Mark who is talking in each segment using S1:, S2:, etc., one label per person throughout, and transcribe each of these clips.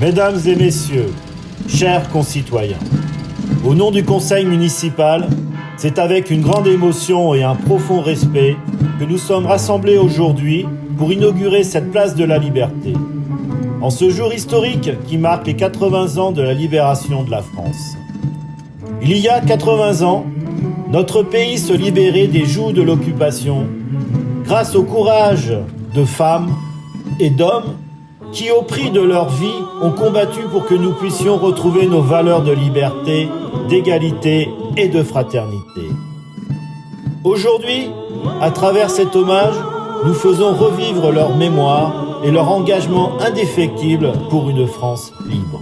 S1: Mesdames et messieurs, chers concitoyens, au nom du conseil municipal, c'est avec une grande émotion et un profond respect que nous sommes rassemblés aujourd'hui pour inaugurer cette place de la Liberté. En ce jour historique qui marque les 80 ans de la libération de la France. Il y a 80 ans, notre pays se libérait des jougs de l'occupation grâce au courage de femmes et d'hommes qui, au prix de leur vie, ont combattu pour que nous puissions retrouver nos valeurs de liberté, d'égalité et de fraternité. Aujourd'hui, à travers cet hommage, nous faisons revivre leur mémoire et leur engagement indéfectible pour une France libre.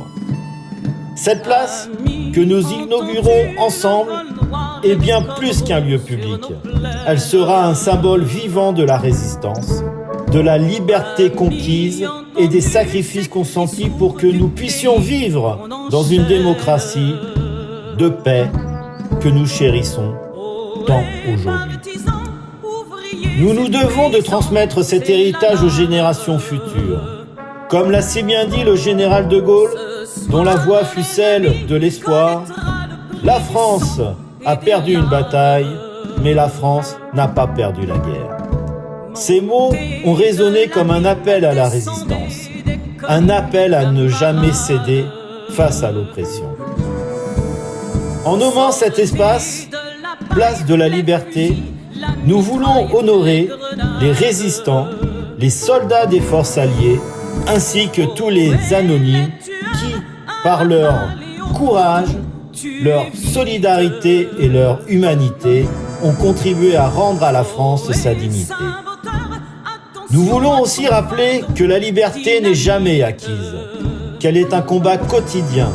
S1: Cette place que nous inaugurons ensemble est bien plus qu'un lieu public. Elle sera un symbole vivant de la résistance, de la liberté conquise et des sacrifices consentis pour que nous puissions vivre dans une démocratie de paix que nous chérissons tant aujourd'hui. Nous nous devons de transmettre cet héritage aux générations futures. Comme l'a si bien dit le général de Gaulle, dont la voix fut celle de l'espoir, la France a perdu une bataille, mais la France n'a pas perdu la guerre. Ces mots ont résonné comme un appel à la résistance, un appel à ne jamais céder face à l'oppression. En nommant cet espace, place de la Liberté, nous voulons honorer les résistants, les soldats des forces alliées, ainsi que tous les anonymes qui, par leur courage, leur solidarité et leur humanité, ont contribué à rendre à la France sa dignité. Nous voulons aussi rappeler que la liberté n'est jamais acquise, qu'elle est un combat quotidien,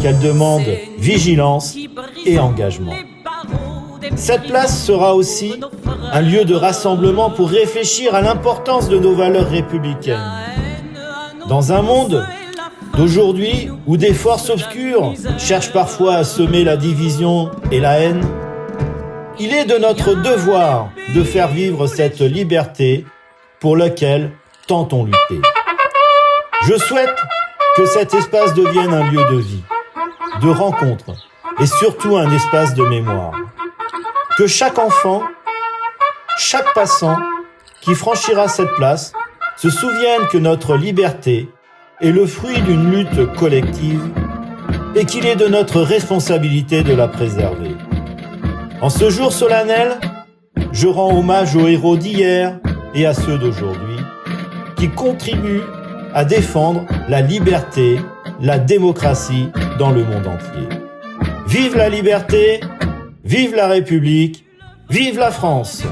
S1: qu'elle demande vigilance et engagement. Cette place sera aussi un lieu de rassemblement pour réfléchir à l'importance de nos valeurs républicaines. Dans un monde d'aujourd'hui où des forces obscures cherchent parfois à semer la division et la haine, il est de notre devoir de faire vivre cette liberté pour laquelle tant ont lutté. Je souhaite que cet espace devienne un lieu de vie, de rencontre et surtout un espace de mémoire. Que chaque enfant, chaque passant qui franchira cette place se souvienne que notre liberté est le fruit d'une lutte collective et qu'il est de notre responsabilité de la préserver. En ce jour solennel, je rends hommage aux héros d'hier et à ceux d'aujourd'hui qui contribuent à défendre la liberté, la démocratie dans le monde entier. Vive la liberté, vive la République, vive la France!